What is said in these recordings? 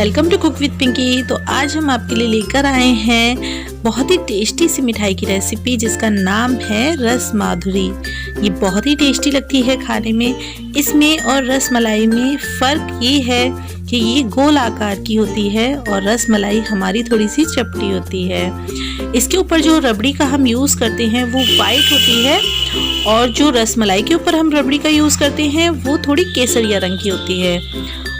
Welcome to cook with Pinky. तो आज हम आपके लिए लेकर आए हैं बहुत ही टेस्टी सी मिठाई की रेसिपी जिसका नाम है रस माधुरी। ये बहुत ही टेस्टी लगती है खाने में। इसमें और रस मलाई में फ़र्क ये है कि ये गोल आकार की होती है और रस मलाई हमारी थोड़ी सी चपटी होती है। इसके ऊपर जो रबड़ी का हम यूज़ करते हैं वो वाइट होती है और जो रस मलाई के ऊपर हम रबड़ी का यूज़ करते हैं वो थोड़ी केसरिया रंग की होती है।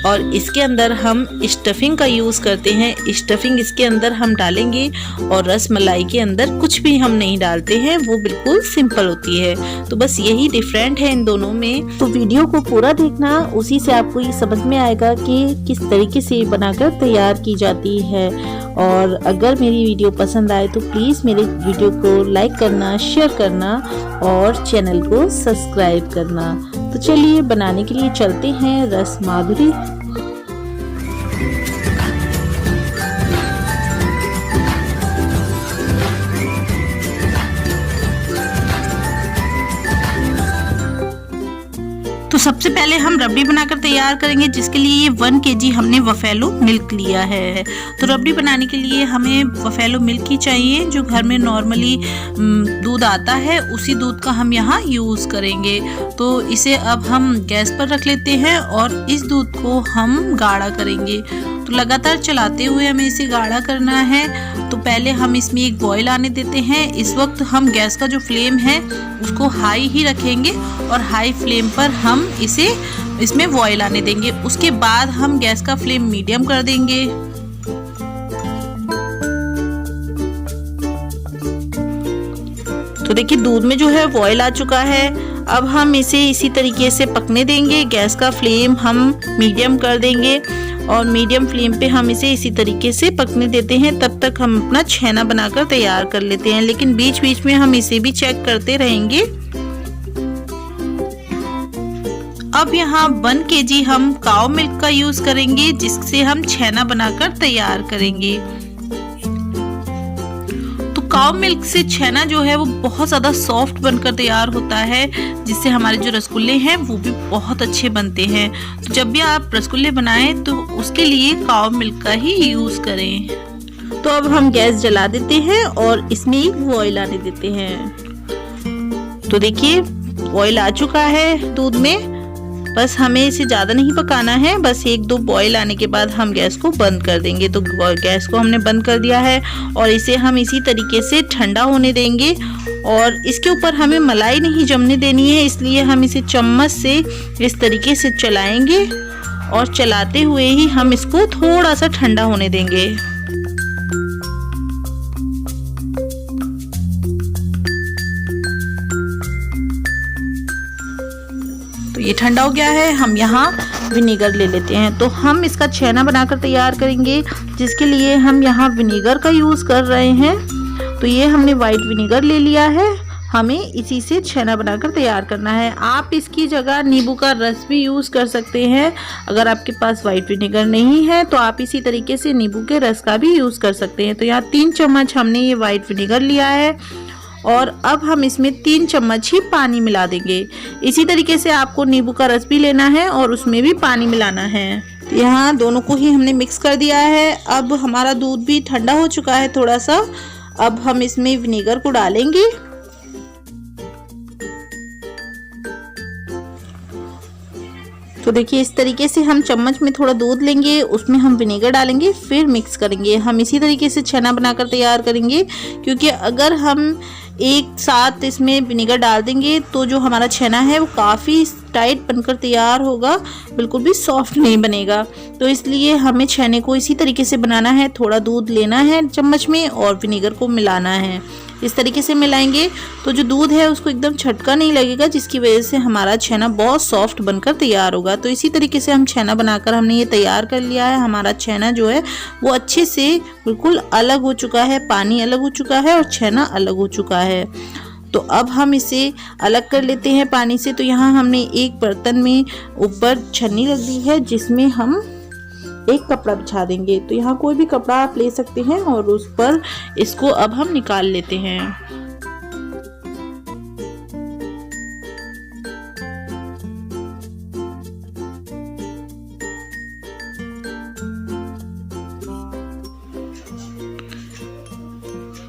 और इसके अंदर हम स्टफिंग का यूज़ करते हैं। स्टफिंग इसके अंदर हम डालेंगे और रस मलाई के अंदर कुछ भी हम नहीं डालते हैं, वो बिल्कुल सिंपल होती है। तो बस यही डिफरेंट है इन दोनों में। तो वीडियो को पूरा देखना, उसी से आपको ये समझ में आएगा कि किस तरीके से बनाकर तैयार की जाती है। और अगर मेरी वीडियो पसंद आए तो प्लीज़ मेरे वीडियो को लाइक करना, शेयर करना और चैनल को सब्सक्राइब करना। तो चलिए बनाने के लिए चलते हैं रस माधुरी। तो सबसे पहले हम रबड़ी बनाकर तैयार करेंगे, जिसके लिए 1 kg हमने बफेलो मिल्क लिया है। तो रबड़ी बनाने के लिए हमें बफेलो मिल्क ही चाहिए, जो घर में नॉर्मली दूध आता है उसी दूध का हम यहाँ यूज़ करेंगे। तो इसे अब हम गैस पर रख लेते हैं और इस दूध को हम गाढ़ा करेंगे। तो लगातार चलाते हुए हमें इसे गाढ़ा करना है। तो पहले हम इसमें एक बॉईल आने देते हैं। इस वक्त हम गैस का जो फ्लेम है उसको हाई ही रखेंगे और हाई फ्लेम पर हम इसमें बॉईल आने देंगे। उसके बाद हम गैस का फ्लेम मीडियम कर देंगे। तो देखिए दूध में जो है बॉईल आ चुका है। अब हम इसे इसी तरीके से पकने देंगे। गैस का फ्लेम हम मीडियम कर देंगे और मीडियम फ्लेम पे हम इसे इसी तरीके से पकने देते हैं। तब तक हम अपना छेना बनाकर तैयार कर लेते हैं, लेकिन बीच बीच में हम इसे भी चेक करते रहेंगे। अब यहाँ 1 kg हम काऊ मिल्क का यूज करेंगे, जिससे हम छेना बनाकर तैयार करेंगे। तो काऊ मिल्क से छेना जो है वो बहुत ज़्यादा सॉफ्ट बनकर तैयार होता है, जिससे हमारे जो रसगुल्ले हैं वो भी बहुत अच्छे बनते हैं। तो जब भी आप रसगुल्ले बनाएं तो उसके लिए काऊ मिल्क का ही यूज़ करें। तो अब हम गैस जला देते हैं और इसमें एक बॉईल आने देते हैं। तो देखिए बॉईल आ चुका है दूध में। बस हमें इसे ज़्यादा नहीं पकाना है, बस 1-2 बॉईल आने के बाद हम गैस को बंद कर देंगे। तो गैस को हमने बंद कर दिया है और इसे हम इसी तरीके से ठंडा होने देंगे। और इसके ऊपर हमें मलाई नहीं जमने देनी है, इसलिए हम इसे चम्मच से इस तरीके से चलाएंगे और चलाते हुए ही हम इसको थोड़ा सा ठंडा होने देंगे। तो ये ठंडा हो गया है। हम यहाँ विनेगर ले लेते हैं। तो हम इसका छेना बनाकर तैयार करेंगे, जिसके लिए हम यहाँ विनेगर का यूज़ कर रहे हैं। तो ये हमने वाइट विनेगर ले लिया है। हमें इसी से छेना बनाकर तैयार करना है। आप इसकी जगह नींबू का रस भी यूज़ कर सकते हैं। अगर आपके पास वाइट विनेगर नहीं है तो आप इसी तरीके से नींबू के रस का भी यूज़ कर सकते हैं। तो यहाँ 3 चम्मच हमने ये वाइट विनेगर लिया है और अब हम इसमें 3 चम्मच ही पानी मिला देंगे। इसी तरीके से आपको नींबू का रस भी लेना है और उसमें भी पानी मिलाना है। यहाँ दोनों को ही हमने मिक्स कर दिया है। अब हमारा दूध भी ठंडा हो चुका है थोड़ा सा। अब हम इसमें विनेगर को डालेंगे। तो देखिए इस तरीके से हम चम्मच में थोड़ा दूध लेंगे, उसमें हम विनेगर डालेंगे, फिर मिक्स करेंगे। हम इसी तरीके से छेना बनाकर तैयार करेंगे, क्योंकि अगर हम एक साथ इसमें विनेगर डाल देंगे तो जो हमारा छेना है वो काफ़ी टाइट बनकर तैयार होगा, बिल्कुल भी सॉफ्ट नहीं बनेगा। तो इसलिए हमें छेने को इसी तरीके से बनाना है। थोड़ा दूध लेना है चम्मच में और विनेगर को मिलाना है। इस तरीके से मिलाएंगे तो जो दूध है उसको एकदम छटका नहीं लगेगा, जिसकी वजह से हमारा छेना बहुत सॉफ्ट बनकर तैयार होगा। तो इसी तरीके से हम छेना बनाकर हमने ये तैयार कर लिया है। हमारा छेना जो है वो अच्छे से बिल्कुल अलग हो चुका है, पानी अलग हो चुका है और छेना अलग हो चुका है। तो अब हम इसे अलग कर लेते हैं पानी से। तो यहाँ हमने एक बर्तन में ऊपर छन्नी रख दी है, जिसमें हम एक कपड़ा बिछा देंगे। तो यहाँ कोई भी कपड़ा आप ले सकते हैं और उस पर इसको अब हम निकाल लेते हैं।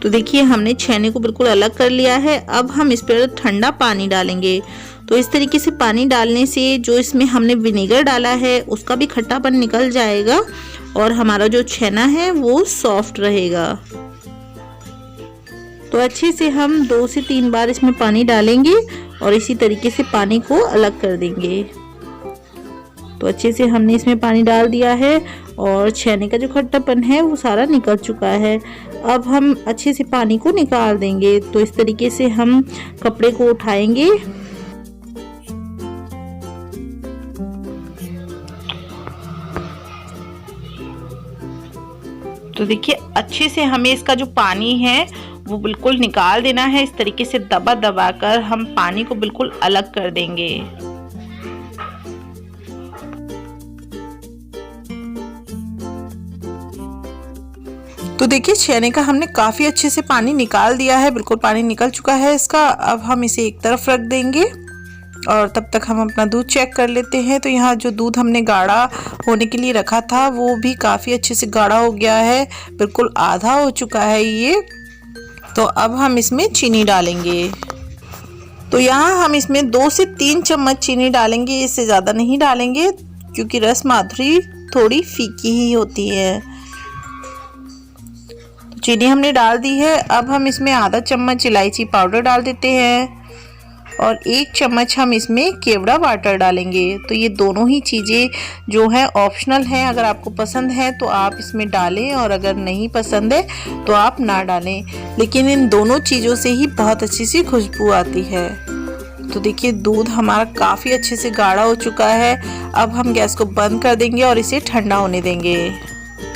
तो देखिए हमने छेने को बिल्कुल अलग कर लिया है। अब हम इस पर ठंडा पानी डालेंगे। तो इस तरीके से पानी डालने से जो इसमें हमने विनेगर डाला है उसका भी खट्टापन निकल जाएगा और हमारा जो छेना है वो सॉफ्ट रहेगा। तो अच्छे से हम 2 से 3 बार इसमें पानी डालेंगे और इसी तरीके से पानी को अलग कर देंगे। तो अच्छे से हमने इसमें पानी डाल दिया है और छेने का जो खट्टापन है वो सारा निकल चुका है। अब हम अच्छे से पानी को निकाल देंगे। तो इस तरीके से हम कपड़े को उठाएंगे। तो देखिए अच्छे से हमें इसका जो पानी है वो बिल्कुल निकाल देना है। इस तरीके से दबा दबा कर हम पानी को बिल्कुल अलग कर देंगे। तो देखिए छेने का हमने काफ़ी अच्छे से पानी निकाल दिया है, बिल्कुल पानी निकल चुका है इसका। अब हम इसे एक तरफ रख देंगे और तब तक हम अपना दूध चेक कर लेते हैं। तो यहाँ जो दूध हमने गाढ़ा होने के लिए रखा था वो भी काफ़ी अच्छे से गाढ़ा हो गया है, बिल्कुल आधा हो चुका है ये। तो अब हम इसमें चीनी डालेंगे। तो यहाँ हम इसमें 2 से 3 चम्मच चीनी डालेंगे, इससे ज़्यादा नहीं डालेंगे क्योंकि रस माधुरी थोड़ी फीकी ही होती है। चीनी हमने डाल दी है। अब हम इसमें आधा चम्मच इलायची पाउडर डाल देते हैं और 1 चम्मच हम इसमें केवड़ा वाटर डालेंगे। तो ये दोनों ही चीज़ें जो है ऑप्शनल हैं, अगर आपको पसंद है तो आप इसमें डालें और अगर नहीं पसंद है तो आप ना डालें। लेकिन इन दोनों चीज़ों से ही बहुत अच्छी सी खुशबू आती है। तो देखिए दूध हमारा काफ़ी अच्छे से गाढ़ा हो चुका है। अब हम गैस को बंद कर देंगे और इसे ठंडा होने देंगे।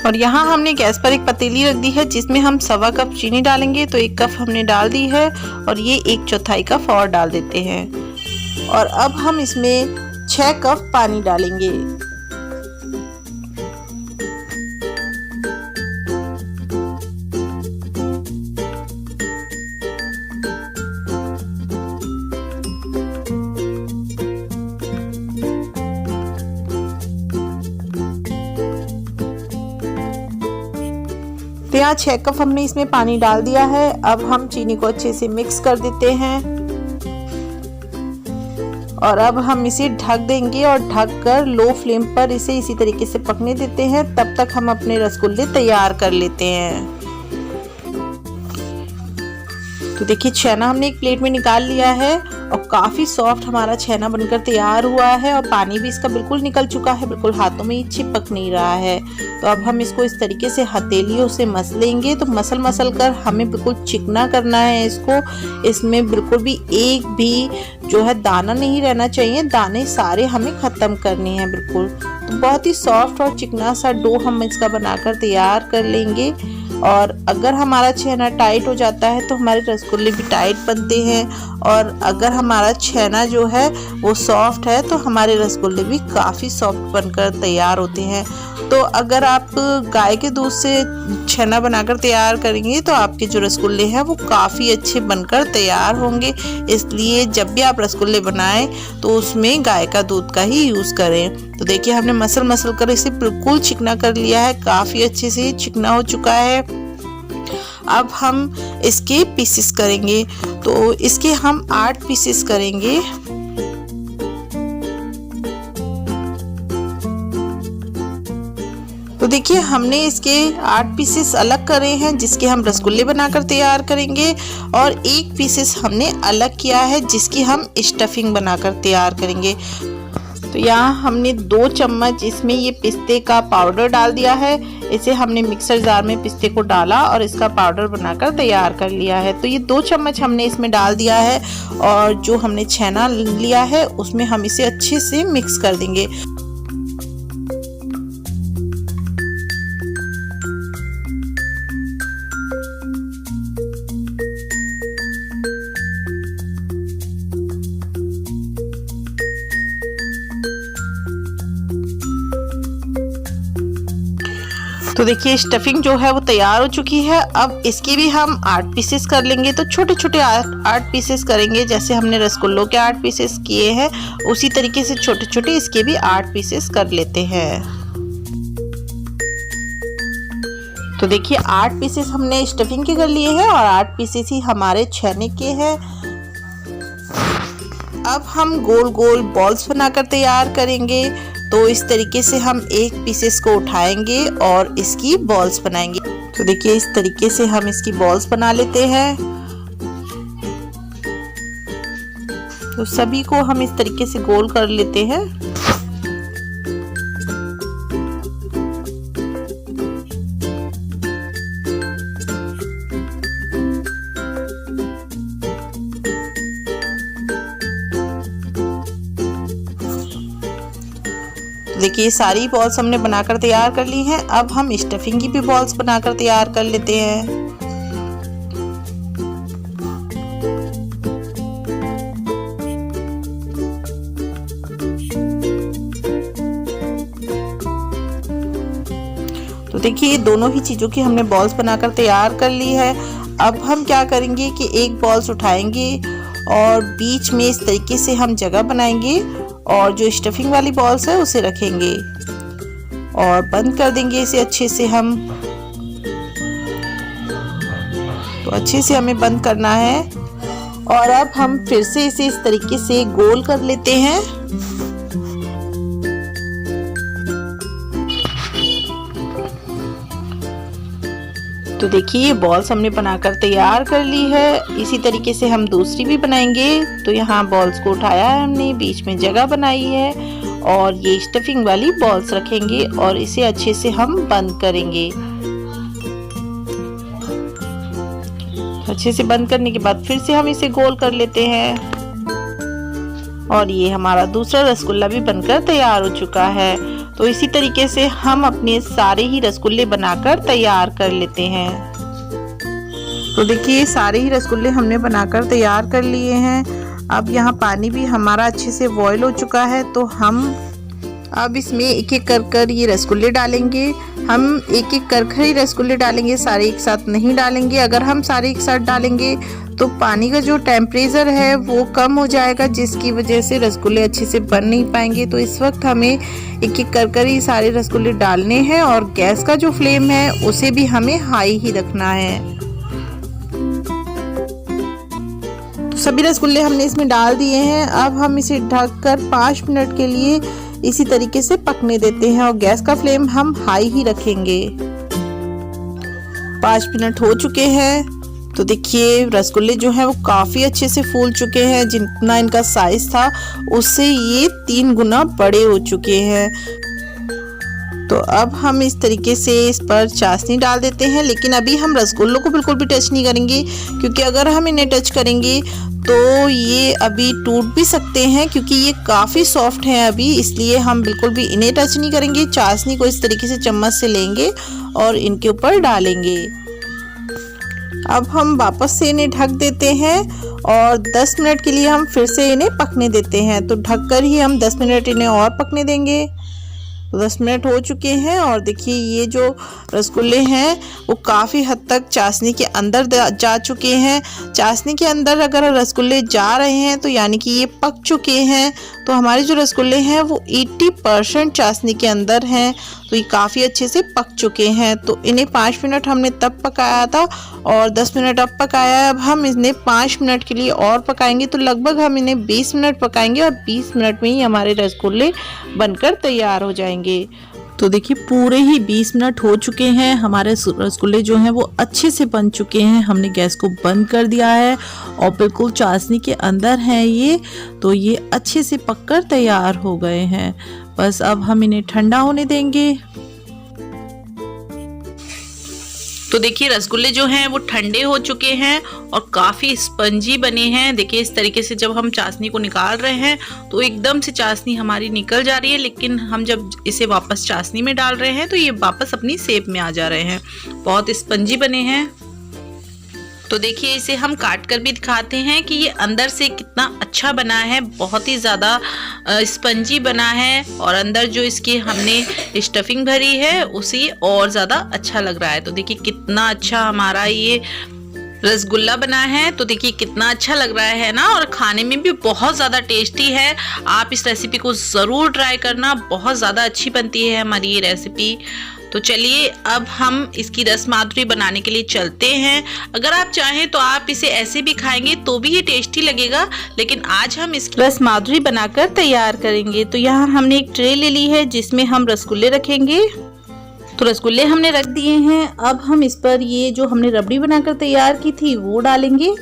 और यहाँ हमने गैस पर एक पतीली रख दी है जिसमें हम 1.25 कप चीनी डालेंगे। तो 1 कप हमने डाल दी है और ये 1/4 कप और डाल देते हैं। और अब हम इसमें 6 कप पानी डालेंगे। तो यहाँ 6 कप हमने इसमें पानी डाल दिया है। अब हम चीनी को अच्छे से मिक्स कर देते हैं और अब हम इसे ढक देंगे और ढक कर लो फ्लेम पर इसे इसी तरीके से पकने देते हैं। तब तक हम अपने रसगुल्ले तैयार कर लेते हैं। तो देखिए छेना हमने एक प्लेट में निकाल लिया है और काफ़ी सॉफ्ट हमारा छेना बनकर तैयार हुआ है और पानी भी इसका बिल्कुल निकल चुका है, बिल्कुल हाथों में ही चिपक नहीं रहा है। तो अब हम इसको इस तरीके से हथेलियों से मस लेंगे। तो मसल कर हमें बिल्कुल चिकना करना है इसको। इसमें बिल्कुल भी एक भी जो है दाना नहीं रहना चाहिए, दाने सारे हमें ख़त्म करने हैं बिल्कुल। तो बहुत ही सॉफ्ट और चिकना सा डो हम इसका बनाकर तैयार कर लेंगे। और अगर हमारा छेना टाइट हो जाता है तो हमारे रसगुल्ले भी टाइट बनते हैं और अगर हमारा छेना जो है वो सॉफ्ट है तो हमारे रसगुल्ले भी काफ़ी सॉफ्ट बनकर तैयार होते हैं। तो अगर आप गाय के दूध से छेना बनाकर तैयार करेंगे तो आपके जो रसगुल्ले हैं वो काफ़ी अच्छे बनकर तैयार होंगे। इसलिए जब भी आप रसगुल्ले बनाएं तो उसमें गाय का दूध का ही यूज़ करें। तो देखिए हमने मसल कर इसे बिल्कुल चिकना कर लिया है, काफ़ी अच्छे से चिकना हो चुका है। अब हम इसके पीसेस करेंगे। तो इसके हम 8 पीसेस करेंगे। तो देखिए हमने इसके 8 पीसेस अलग करे हैं जिसके हम रसगुल्ले बनाकर तैयार करेंगे और 1 पीसेस हमने अलग किया है जिसकी हम स्टफिंग बनाकर तैयार करेंगे। तो यहाँ हमने 2 चम्मच इसमें ये पिस्ते का पाउडर डाल दिया है। इसे हमने मिक्सर जार में पिस्ते को डाला और इसका पाउडर बनाकर तैयार कर लिया है। तो ये 2 चम्मच हमने इसमें डाल दिया है और जो हमने छेना लिया है उसमें हम इसे अच्छे से मिक्स कर देंगे। तो देखिए स्टफिंग जो है वो तैयार हो चुकी है। अब इसके भी हम 8 पीसेस कर लेंगे। तो छोटे छोटे 8 पीसेस करेंगे, जैसे हमने रसगुल्लों के 8 पीसेस किए हैं उसी तरीके से छोटे छोटे इसके भी 8 पीसेस कर लेते हैं। तो तो देखिए 8 पीसेस हमने स्टफिंग के कर लिए हैं और 8 पीसेस ही हमारे छेने के हैं। अब हम गोल गोल बॉल्स बनाकर तैयार करेंगे। तो इस तरीके से हम एक पीसेस को उठाएंगे और इसकी बॉल्स बनाएंगे। तो देखिए इस तरीके से हम इसकी बॉल्स बना लेते हैं। तो सभी को हम इस तरीके से गोल कर लेते हैं। देखिए सारी बॉल्स हमने बनाकर तैयार कर ली हैं। अब हम स्टफिंग की भी बॉल्स बनाकर तैयार कर लेते हैं। तो देखिए दोनों ही चीज़ों की हमने बॉल्स बनाकर तैयार कर ली है। अब हम क्या करेंगे कि एक बॉल्स उठाएंगे और बीच में इस तरीके से हम जगह बनाएंगे और जो स्टफिंग वाली बॉल्स है उसे रखेंगे और बंद कर देंगे इसे अच्छे से हम। तो अच्छे से हमें बंद करना है और अब हम फिर से इसे इस तरीके से गोल कर लेते हैं। तो देखिए ये बॉल्स हमने बनाकर तैयार कर ली है। इसी तरीके से हम दूसरी भी बनाएंगे। तो यहाँ बॉल्स को उठाया है हमने, बीच में जगह बनाई है और ये स्टफिंग वाली बॉल्स रखेंगे और इसे अच्छे से हम बंद करेंगे। अच्छे से बंद करने के बाद फिर से हम इसे गोल कर लेते हैं और ये हमारा दूसरा रसगुल्ला भी बनकर तैयार हो चुका है। तो इसी तरीके से हम अपने सारे ही रसगुल्ले बनाकर तैयार कर लेते हैं। तो देखिए सारे ही रसगुल्ले हमने बनाकर तैयार कर लिए हैं। अब यहाँ पानी भी हमारा अच्छे से बॉईल हो चुका है। तो हम अब इसमें एक एक कर ये रसगुल्ले डालेंगे। हम एक एक कर ही रसगुल्ले डालेंगे, सारे एक साथ नहीं डालेंगे। अगर हम सारे एक साथ डालेंगे तो पानी का जो टेम्परेचर है वो कम हो जाएगा, जिसकी वजह से रसगुल्ले अच्छे से बन नहीं पाएंगे। तो इस वक्त हमें एक एक कर ही सारे रसगुल्ले डालने हैं और गैस का जो फ्लेम है उसे भी हमें हाई ही रखना है। तो सभी रसगुल्ले हमने इसमें डाल दिए हैं। अब हम इसे ढककर 5 मिनट के लिए इसी तरीके से पकने देते हैं और गैस का फ्लेम हम हाई ही रखेंगे। 5 मिनट हो चुके हैं। तो देखिए रसगुल्ले जो हैं वो काफ़ी अच्छे से फूल चुके हैं। जितना इनका साइज़ था उससे ये 3 गुना बड़े हो चुके हैं। तो अब हम इस तरीके से इस पर चाशनी डाल देते हैं। लेकिन अभी हम रसगुल्लों को बिल्कुल भी टच नहीं करेंगे, क्योंकि अगर हम इन्हें टच करेंगे तो ये अभी टूट भी सकते हैं, क्योंकि ये काफ़ी सॉफ्ट हैं अभी। इसलिए हम बिल्कुल भी इन्हें टच नहीं करेंगे। चाशनी को इस तरीके से चम्मच से लेंगे और इनके ऊपर डालेंगे। अब हम वापस से इन्हें ढक देते हैं और 10 मिनट के लिए हम फिर से इन्हें पकने देते हैं। तो ढककर ही हम 10 मिनट इन्हें और पकने देंगे। तो 10 मिनट हो चुके हैं और देखिए ये जो रसगुल्ले हैं वो काफ़ी हद तक चाशनी के अंदर जा चुके हैं। चाशनी के अंदर अगर रसगुल्ले जा रहे हैं तो यानी कि ये पक चुके हैं। तो हमारे जो रसगुल्ले हैं वो 80% चाशनी के अंदर हैं। तो ये काफ़ी अच्छे से पक चुके हैं। तो इन्हें 5 मिनट हमने तब पकाया था और 10 मिनट अब पकाया है। अब हम इन्हें 5 मिनट के लिए और पकाएंगे। तो लगभग हम इन्हें 20 मिनट पकाएंगे और 20 मिनट में ही हमारे रसगुल्ले बनकर तैयार हो जाएंगे। तो देखिए पूरे ही 20 मिनट हो चुके हैं। हमारे रसगुल्ले जो हैं वो अच्छे से बन चुके हैं। हमने गैस को बंद कर दिया है और बिल्कुल चाशनी के अंदर हैं ये। तो ये अच्छे से पककर तैयार हो गए हैं। बस अब हम इन्हें ठंडा होने देंगे। तो देखिए रसगुल्ले जो हैं वो ठंडे हो चुके हैं और काफ़ी स्पंजी बने हैं। देखिए इस तरीके से जब हम चाशनी को निकाल रहे हैं तो एकदम से चाशनी हमारी निकल जा रही है, लेकिन हम जब इसे वापस चाशनी में डाल रहे हैं तो ये वापस अपनी शेप में आ जा रहे हैं। बहुत स्पंजी बने हैं। तो देखिए इसे हम काट कर भी दिखाते हैं कि ये अंदर से कितना अच्छा बना है। बहुत ही ज़्यादा स्पंजी बना है और अंदर जो इसकी हमने स्टफिंग भरी है उसे और ज़्यादा अच्छा लग रहा है। तो देखिए कितना अच्छा हमारा ये रसगुल्ला बना है। तो देखिए कितना अच्छा लग रहा है ना, और खाने में भी बहुत ज़्यादा टेस्टी है। आप इस रेसिपी को ज़रूर ट्राई करना, बहुत ज़्यादा अच्छी बनती है हमारी ये रेसिपी। तो चलिए अब हम इसकी रस माधुरी बनाने के लिए चलते हैं। अगर आप चाहें तो आप इसे ऐसे भी खाएंगे तो भी ये टेस्टी लगेगा, लेकिन आज हम इसकी रस माधुरी बनाकर तैयार करेंगे। तो यहाँ हमने एक ट्रे ले ली है जिसमें हम रसगुल्ले रखेंगे। तो रसगुल्ले हमने रख दिए हैं। अब हम इस पर ये जो हमने रबड़ी बनाकर तैयार की थी वो डालेंगे।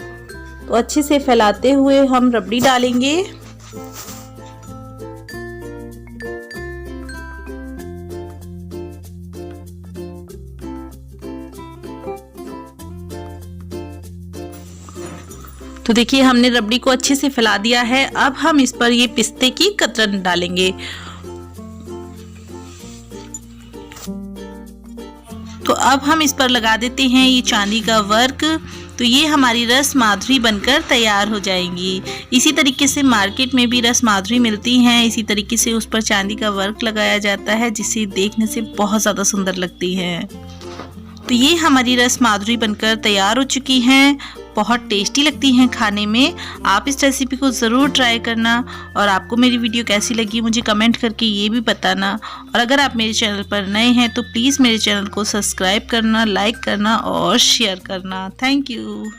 तो अच्छे से फैलाते हुए हम रबड़ी डालेंगे। तो देखिए हमने रबड़ी को अच्छे से फैला दिया है। अब हम इस पर ये पिस्ते की कतरन डालेंगे। तो अब हम इस पर लगा देते हैं ये चांदी का वर्क। तो ये हमारी रस माधुरी बनकर तैयार हो जाएंगी। इसी तरीके से मार्केट में भी रस माधुरी मिलती हैं। इसी तरीके से उस पर चांदी का वर्क लगाया जाता है जिसे देखने से बहुत ज़्यादा सुंदर लगती है। तो ये हमारी रस माधुरी बनकर तैयार हो चुकी हैं। बहुत टेस्टी लगती हैं खाने में। आप इस रेसिपी को ज़रूर ट्राई करना और आपको मेरी वीडियो कैसी लगी मुझे कमेंट करके ये भी बताना। और अगर आप मेरे चैनल पर नए हैं तो प्लीज़ मेरे चैनल को सब्सक्राइब करना, लाइक करना और शेयर करना। Thank you.